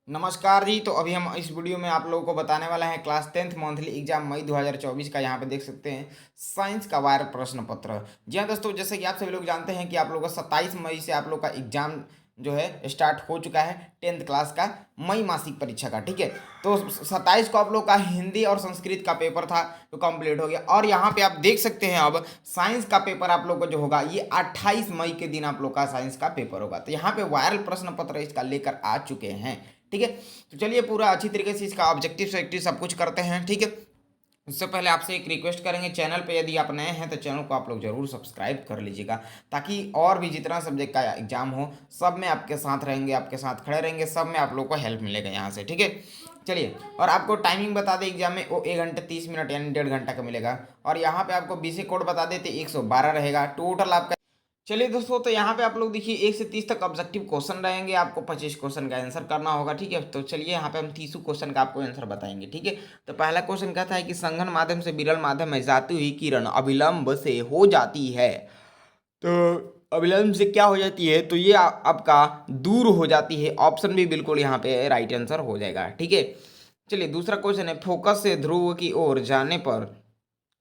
नमस्कार जी। तो अभी हम इस वीडियो में आप लोगों को बताने वाले हैं क्लास 10th मंथली एग्जाम मई 2024 का। यहाँ पे देख सकते हैं साइंस का वायर प्रश्न पत्र। जी हाँ दोस्तों, जैसे कि आप सभी लोग जानते हैं कि आप लोगों का 27 मई से आप लोग का एग्जाम जो है स्टार्ट हो चुका है 10th क्लास का मई मासिक परीक्षा का। ठीक है, तो 27 को आप लोग का हिंदी और संस्कृत का पेपर था जो कंप्लीट हो गया। और यहाँ पे आप देख सकते हैं अब साइंस का पेपर आप लोग का जो होगा ये 28 मई के दिन आप लोग का साइंस का पेपर होगा। तो यहाँ पे वायरल प्रश्न पत्र इसका लेकर आ चुके हैं। ठीक है, तो चलिए पूरा अच्छी तरीके से इसका ऑब्जेक्टिव सेक्टिव सब कुछ करते हैं। ठीक है, उससे पहले आपसे एक रिक्वेस्ट करेंगे, चैनल पे यदि आप नए हैं तो चैनल को आप लोग जरूर सब्सक्राइब कर लीजिएगा, ताकि और भी जितना सब्जेक्ट का एग्जाम हो सब में आपके साथ रहेंगे, आपके साथ खड़े रहेंगे, सब में आप लोग को हेल्प मिलेगा यहाँ से। ठीक है, चलिए, और आपको टाइमिंग बता दें एग्जाम में, वो 1 घंटे 30 मिनट यानी 1.5 घंटा का मिलेगा। और यहाँ पे आपको बीसी कोड बता देते 112 रहेगा टोटल आपका। चलिए दोस्तों, तो यहाँ पे आप लोग देखिए 1 से 30 तक ऑब्जेक्टिव क्वेश्चन रहेंगे, आपको 25 क्वेश्चन का आंसर करना होगा। ठीक है, तो चलिए यहाँ पे हम 30 क्वेश्चन का आपको आंसर बताएंगे। ठीक है, तो पहला क्वेश्चन कहता है कि संघन माध्यम से विरल माध्यम में जाती हुई किरण अविलंब से हो जाती है। तो अविलंब से क्या हो जाती है, तो ये आपका दूर हो जाती है। ऑप्शन भी बिल्कुल यहाँ पे राइट आंसर हो जाएगा। ठीक है, चलिए दूसरा क्वेश्चन है, फोकस से ध्रुव की ओर जाने पर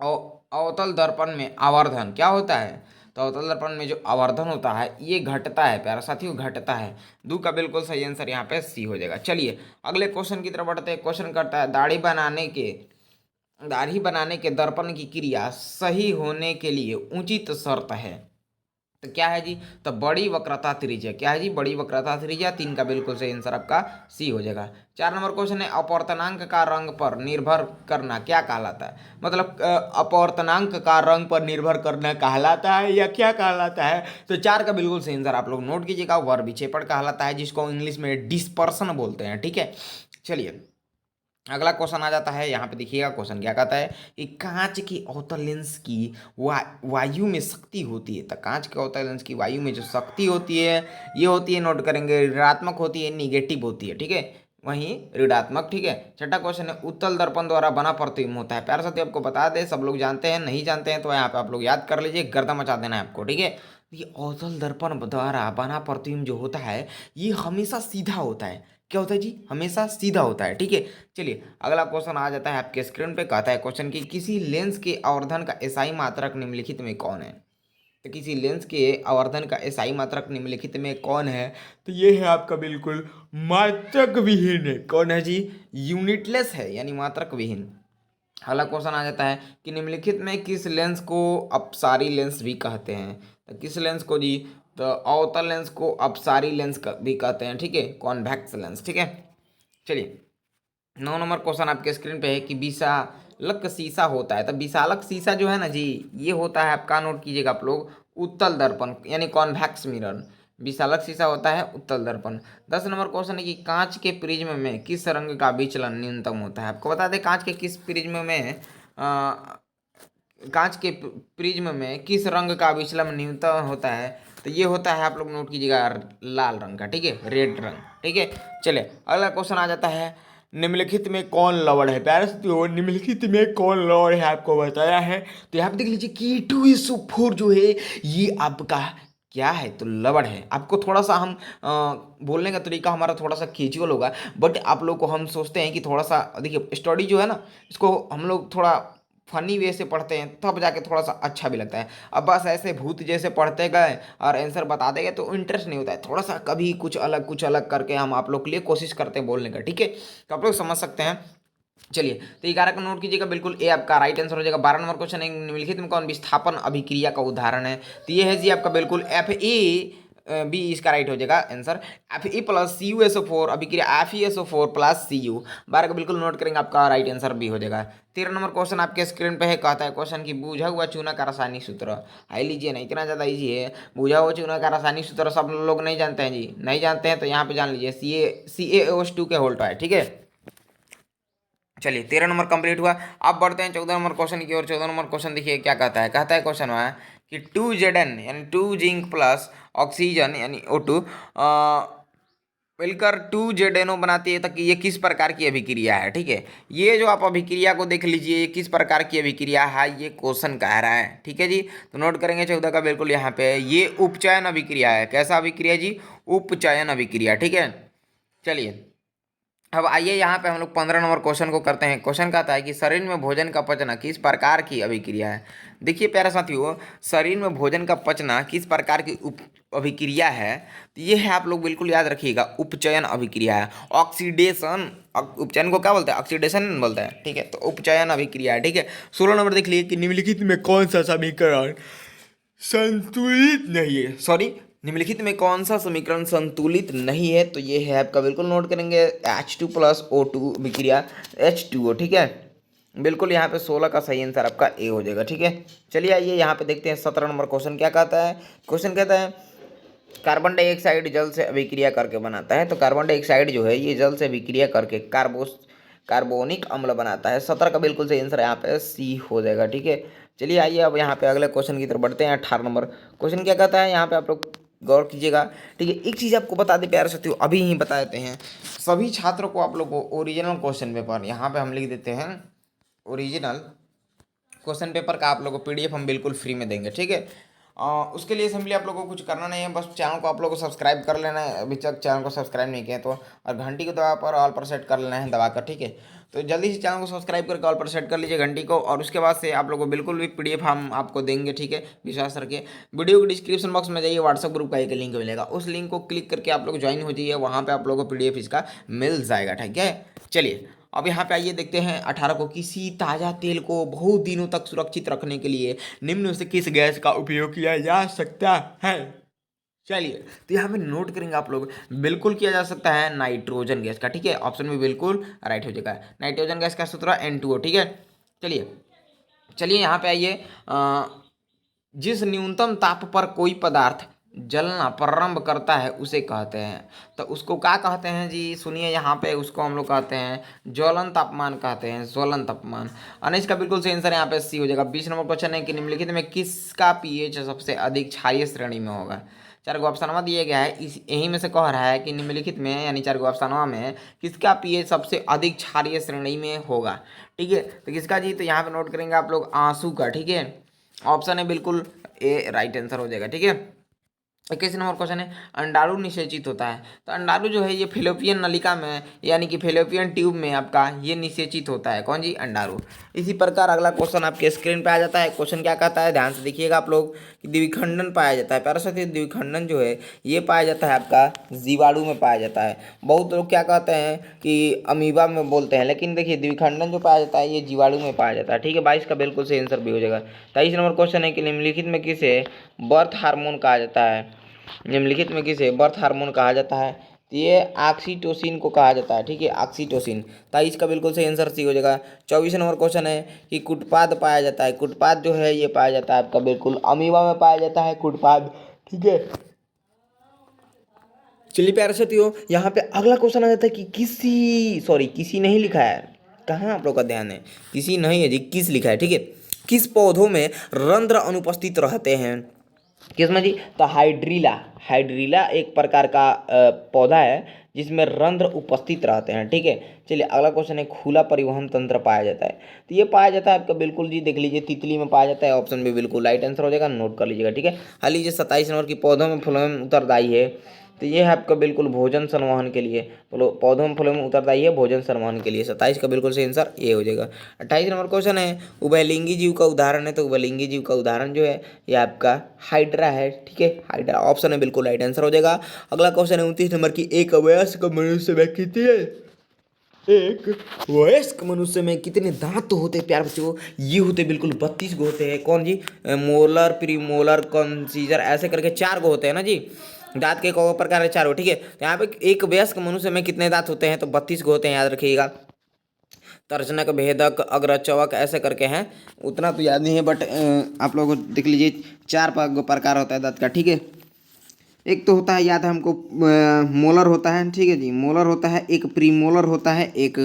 अवतल दर्पण में आवर्धन क्या होता है। तो अवतल दर्पण में जो आवर्धन होता है ये घटता है प्यारा साथियों, घटता है। दो का बिल्कुल सही आंसर यहाँ पे सी हो जाएगा। चलिए अगले क्वेश्चन की तरफ बढ़ते हैं। क्वेश्चन करता है दाढ़ी बनाने के दर्पण की क्रिया सही होने के लिए उचित शर्त है। तो क्या है जी, तो बड़ी वक्रता त्रिज्या। क्या है जी, बड़ी वक्रता त्रिज्या। 3 का बिल्कुल सही आंसर आपका सी हो जाएगा। 4 नंबर क्वेश्चन है, अपवर्तनांक का रंग पर निर्भर करना क्या कहलाता है। मतलब अपवर्तनांक का रंग पर निर्भर करना कहलाता है या क्या कहलाता है। तो 4 का बिल्कुल सही आंसर आप लोग नोट कीजिएगा, वर्विक्षेपण कहलाता है, जिसको इंग्लिश में डिस्पर्सन बोलते हैं। ठीक है, चलिए अगला क्वेश्चन आ जाता है। यहाँ पे देखिएगा क्वेश्चन क्या कहता है कि कांच की अवतल लेंस की वायु में शक्ति होती है। तो कांच के अवतल लेंस की वायु में जो शक्ति होती है ये होती है, नोट करेंगे, ऋणात्मक होती है, निगेटिव होती है। ठीक है, वहीं ऋणात्मक। ठीक है, छठा क्वेश्चन है, उत्तल दर्पण द्वारा बना प्रतिबिंब होता है। प्यारे साथी आपको बता दें, सब लोग जानते हैं, नहीं जानते हैं तो यहाँ पे आप लोग याद कर लीजिए, गर्दा मचा देना है आपको। ठीक है, ये अवतल दर्पण द्वारा बना प्रतिबिंब जो होता है ये हमेशा सीधा होता है। क्या होता है जी, हमेशा सीधा होता है। ठीक है, चलिए अगला क्वेश्चन आ जाता है आपके स्क्रीन पे। कहता है क्वेश्चन कि किसी लेंस के आवर्धन का एसआई मात्रक निम्नलिखित में कौन है। तो किसी लेंस के आवर्धन का एसआई मात्रक निम्नलिखित में कौन है। तो ये है आपका बिल्कुल मात्रक विहीन है। कौन है जी, यूनिटलेस है यानी मात्रक विहीन। अगला क्वेश्चन आ जाता है कि निम्नलिखित में किस लेंस को अपसारी लेंस भी कहते हैं। तो किस लेंस को जी, तो अवतल लेंस को अपसारी लेंस भी कहते हैं। ठीक है, कॉन्वेक्स लेंस। ठीक है, चलिए 9 नंबर क्वेश्चन आपके स्क्रीन पे है कि विशालक शीशा होता है। तो विशालक शीशा जो है ना जी, ये होता है आपका, नोट कीजिएगा आप लोग, उत्तल दर्पण यानी कॉन्वेक्स मिरर। विशालक शीशा होता है उत्तल दर्पण। 10 नंबर क्वेश्चन है कि कांच के प्रिज्म में किस रंग का विचलन न्यूनतम होता है। आपको बता दें कांच के किस प्रिज्म में कांच के प्रिज्म में किस रंग का विचलन न्यूनतम होता है। तो ये होता है, आप लोग नोट कीजिएगा, लाल रंग का। ठीक है, रेड रंग। ठीक है, चलिए अगला क्वेश्चन आ जाता है, निम्नलिखित में कौन लवण है। प्यारे साथियों, निम्नलिखित में कौन लवण है आपको बताया है। तो यहाँ पे देख लीजिए कि K2SO4 जो है ये आपका क्या है, तो लवण है। आपको थोड़ा सा हम बोलने का तरीका हमारा थोड़ा सा कैजुअल होगा, बट आप लोग को हम सोचते हैं कि थोड़ा सा देखिए, स्टडी जो है ना इसको हम लोग थोड़ा फनी वे से पढ़ते हैं, तब जाके थोड़ा सा अच्छा भी लगता है। अब बस ऐसे भूत जैसे पढ़ते गए और आंसर बता देंगे तो इंटरेस्ट नहीं होता है। थोड़ा सा कभी कुछ अलग करके हम आप लोग के लिए कोशिश करते हैं बोलने का। ठीक है, तो आप लोग समझ सकते हैं। चलिए, तो 11 का नोट कीजिएगा, बिल्कुल ए आपका राइट आंसर हो जाएगा। 12 नंबर क्वेश्चन है, निम्नलिखित में कौन विस्थापन अभिक्रिया का उदाहरण है। तो ये है जी आपका बिल्कुल Fe बी इसका राइट हो जाएगा आंसर। Fe प्लस CuSO4 अभिक्रिया FeSO4 प्लस Cu। 12 का बिल्कुल नोट करेंगे, आपका राइट आंसर भी हो जाएगा। 13 नंबर क्वेश्चन आपके स्क्रीन पे है। कहता है क्वेश्चन की बूझा हुआ चूना का रासायनिक सूत्र। हाई लीजिए ना, इतना ज़्यादा इजी है। बूझा हुआ चूना का रासायनिक सूत्र सब लोग नहीं जानते हैं जी, नहीं जानते हैं तो यहाँ पे जान लीजिए, CaOH2 के होल्ट है। ठीक है, चलिए 13 नंबर कंप्लीट हुआ। अब बढ़ते हैं 14 नंबर क्वेश्चन की ओर। 14 नंबर क्वेश्चन देखिए क्या कहता है क्वेश्चन में कि 2Zn यानी 2 जिंक प्लस ऑक्सीजन यानी O2 मिलकर 2ZNO बनाती है। तक ये किस प्रकार की अभिक्रिया है। ठीक है, ये जो आप अभिक्रिया को देख लीजिए, ये किस प्रकार की अभिक्रिया है ये क्वेश्चन कह रहा है। ठीक है जी, तो नोट करेंगे 14 का बिल्कुल यहाँ पे, ये उपचयन अभिक्रिया है। कैसा अभिक्रिया जी, उपचयन अभिक्रिया। ठीक है, चलिए अब आइए यहाँ पे हम लोग 15 नंबर क्वेश्चन को करते हैं। क्वेश्चन कहता है कि शरीर में भोजन का पचना किस प्रकार की अभिक्रिया है। देखिए प्यारे साथियों, शरीर में भोजन का पचना किस प्रकार की अभिक्रिया है, तो ये है, आप लोग बिल्कुल याद रखिएगा, उपचयन अभिक्रिया है। ऑक्सीडेशन, उपचयन को क्या बोलते हैं, ऑक्सीडेशन बोलते हैं, ठीक है। तो उपचयन अभिक्रिया है, ठीक है। 16 नंबर देख लीजिए कि निम्नलिखित में कौन सा समीकरण संतुलित नहीं है, सॉरी, निम्नलिखित में कौन सा समीकरण संतुलित नहीं है, तो ये है आपका, बिल्कुल नोट करेंगे, H2+O2 विक्रिया H2O, ठीक है। बिल्कुल यहाँ पे 16 का सही आंसर आपका ए हो जाएगा, ठीक है। चलिए आइए यहाँ पे देखते हैं 17 नंबर क्वेश्चन क्या कहता है। क्वेश्चन कहता है कार्बन डाइऑक्साइड जल से अभिक्रिया करके बनाता है। तो कार्बन डाइऑक्साइड जो है ये जल से अभिक्रिया करके कार्बोनिक अम्ल बनाता है। 17 का बिल्कुल सही आंसर यहाँ पे सी हो जाएगा, ठीक है। चलिए आइए अब यहाँ पे अगले क्वेश्चन की तरफ बढ़ते हैं। 18 नंबर क्वेश्चन क्या कहता है, यहाँ पे आप लोग गौर कीजिएगा, ठीक है। एक चीज़ आपको बता दें प्यारे साथियों, अभी ही बता देते हैं सभी छात्रों को, आप लोग को ओरिजिनल क्वेश्चन पेपर यहाँ पे हम लिख देते हैं। ओरिजिनल क्वेश्चन पेपर का आप लोगों को PDF हम बिल्कुल फ्री में देंगे, ठीक है। उसके लिए सिंपली आप लोगों को कुछ करना नहीं है, बस चैनल को आप लोगों को सब्सक्राइब कर लेना है, अभी तक चैनल को सब्सक्राइब नहीं किया तो, और घंटी को दबा पर ऑल पर सेट कर लेना है दबाकर, ठीक है। तो जल्दी से चैनल को सब्सक्राइब करके ऑल पर सेट कर लीजिए घंटी को, और उसके बाद से आप लोगों को बिल्कुल भी PDF हम आपको देंगे, ठीक है, विश्वास रखिए। वीडियो के डिस्क्रिप्शन बॉक्स में जाइए, व्हाट्सअप ग्रुप का एक लिंक मिलेगा, उस लिंक को क्लिक करके आप लोग ज्वाइन हो जाइए, वहाँ पर आप लोगों को PDF इसका मिल जाएगा, ठीक है। चलिए अब यहाँ पे आइए देखते हैं 18 को, किसी ताज़ा तेल को बहुत दिनों तक सुरक्षित रखने के लिए निम्न में से किस गैस का उपयोग किया जा सकता है। चलिए तो यहाँ पे नोट करेंगे आप लोग, बिल्कुल किया जा सकता है नाइट्रोजन गैस का, ठीक है। ऑप्शन में बिल्कुल राइट हो जाएगा। नाइट्रोजन गैस का सूत्र N2O, ठीक है। चलिए चलिए यहाँ पे आइए, जिस न्यूनतम ताप पर कोई पदार्थ जलना प्रारंभ करता है उसे कहते हैं, तो उसको क्या कहते हैं जी, सुनिए यहाँ पे, उसको हम लोग कहते हैं ज्वलन तापमान कहते हैं, ज्वलन तापमान। और इसका बिल्कुल सही आंसर यहाँ पे सी हो जाएगा। 20 नंबर क्वेश्चन है कि निम्नलिखित में किसका pH सबसे अधिक क्षारीय श्रेणी में होगा। 4 गो ऑप्शनवा दिए गया है, इस यही में से कह रहा है कि निम्नलिखित में, यानी 4 गो ऑप्शनवा में किसका pH सबसे अधिक क्षारीय श्रेणी में होगा, ठीक है। तो किसका जी, तो यहाँ पे नोट करेंगे आप लोग आंसू का, ठीक है। ऑप्शन है बिल्कुल ए राइट आंसर हो जाएगा, ठीक है। 21 नंबर क्वेश्चन है, अंडाणु निषेचित होता है। तो अंडाणु जो है ये फेलोपियन नलिका में, यानी कि फेलोपियन ट्यूब में आपका ये निषेचित होता है, कौन जी, अंडाणु। इसी प्रकार अगला क्वेश्चन आपके स्क्रीन पे आ जाता है। क्वेश्चन क्या कहता है, ध्यान से देखिएगा आप लोग, कि द्विखंडन पाया जाता है। प्यारे साथियों, द्विखंडन जो है ये पाया जाता है आपका जीवाणु में पाया जाता है। बहुत लोग क्या कहते हैं कि अमीबा में बोलते हैं, लेकिन देखिए द्विखंडन जो पाया जाता है ये जीवाणु में पाया जाता है, ठीक है। 22 का बिल्कुल सही आंसर भी हो जाएगा। 23 नंबर क्वेश्चन है कि निम्नलिखित में किसे बर्थ हार्मोन कहा जाता है। निम्नलिखित में किसे बर्थ हार्मोन कहा जाता है, तो ये ऑक्सीटोसिन को कहा जाता है, ठीक है, ऑक्सीटोसिन। 23 का बिल्कुल सही आंसर सी हो जाएगा। 24 नंबर क्वेश्चन है कि कुटपाद पाया जाता है। कुटपाद जो है ये पाया जाता है आपका बिल्कुल अमीबा में पाया जाता है कुटपाद, ठीक है। चलिए प्यारे साथियों, यहाँ पे अगला क्वेश्चन आ जाता है कि किसी नहीं लिखा है, कहाँ आप लोग का ध्यान है, किसी नहीं है जी, किस लिखा है, ठीक है। किस पौधों में रंध्र अनुपस्थित रहते हैं, किसमें जी, तो हाइड्रीला एक प्रकार का पौधा है जिसमें रंध्र उपस्थित रहते हैं, ठीक है। चलिए अगला क्वेश्चन है, खुला परिवहन तंत्र पाया जाता है। तो ये पाया जाता है आपका बिल्कुल जी, देख लीजिए, तितली में पाया जाता है। ऑप्शन भी बिल्कुल राइट आंसर हो जाएगा, नोट कर लीजिएगा, ठीक है। हाल लीजिए 27 नंबर की पौधों में फूलों में उत्तरदायी है। तो ये है आपका बिल्कुल भोजन संवहन के लिए, पौधों में फूलों में उत्तरदायी है भोजन संवहन के लिए। 27 का बिल्कुल सही आंसर ये हो जाएगा। 28 नंबर क्वेश्चन है, उभयलिंगी जीव का उदाहरण है। तो उभयलिंगी जीव का उदाहरण जो है ये आपका हाइड्रा है, ठीक है, हाइड्रा। ऑप्शन है बिल्कुल राइट आंसर हो जाएगा। अगला क्वेश्चन है 29 नंबर की, एक वयस्क मनुष्य में कितने दांत तो होते हैं प्यारे बच्चों, ये होते बिल्कुल 32 गो होते हैं, कौन जी, मोलर, प्रीमोलर, कंसीजर, ऐसे करके 4 गो होते हैं ना जी। दांत के कई प्रकार के 4 हो, ठीक है। तो यहाँ पे एक वयस्क मनुष्य में कितने दांत होते हैं, तो 32 गो होते हैं, याद रखिएगा। तर्जनक, भेदक, अग्रचवक ऐसे करके हैं, उतना तो याद नहीं है, बट आप लोग देख लीजिए 4 प्रकार होता है दांत का, ठीक है। एक तो होता है, याद है हमको, मोलर होता है, ठीक है जी, मोलर होता है, एक प्रीमोलर होता है, एक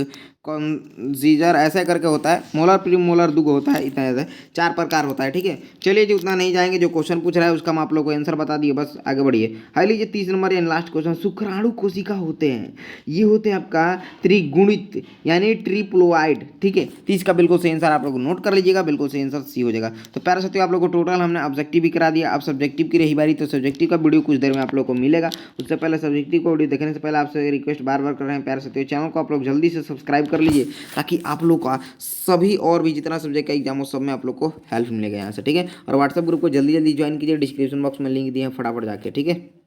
कॉन्जीजर ऐसे करके होता है, मोलर प्रीमोलर दुगो होता है, इतना ऐसे 4 प्रकार होता है। ठीक है, चलिए जी उतना नहीं जाएंगे, जो क्वेश्चन पूछ रहा है उसका हम आप लोग को आंसर बता दिए, बस आगे बढ़िए। हाई लीजिए 30 नंबर एंड लास्ट क्वेश्चन, शुक्राणु कोशिका होते हैं, ये होते हैं आपका त्रिगुणित यानी ट्रिप्लोइड। ठीक है, तो इसका बिल्कुल सही आंसर आप लोग नोट कर लीजिएगा, बिल्कुल सही आंसर सी हो जाएगा। तो प्यारे साथियों आप लोग को टोटल हमने ऑब्जेक्टिव भी करा दिया, अब सब्जेक्टिव की रही बारी, तो सब्जेक्टिव का वीडियो कुछ देर में आप लोग को मिलेगा। उससे पहले सब्जेक्टिव को वीडियो देखने से पहले आपसे रिक्वेस्ट बार बार कर रहे हैं प्यारे साथियों, चैनल को आप लोग जल्दी से सब्सक्राइब कर लीजिए, ताकि आप लोग का सभी और भी जितना सब्जेक्ट का एग्जाम हो सब में आप लोग को हेल्प मिलेगा यहाँ से। ठीक है, और व्हाट्सएप ग्रुप को जल्दी जल्दी ज्वाइन कीजिए, डिस्क्रिप्शन बॉक्स में लिंक दिए हैं, फटाफट जाके। ठीक है।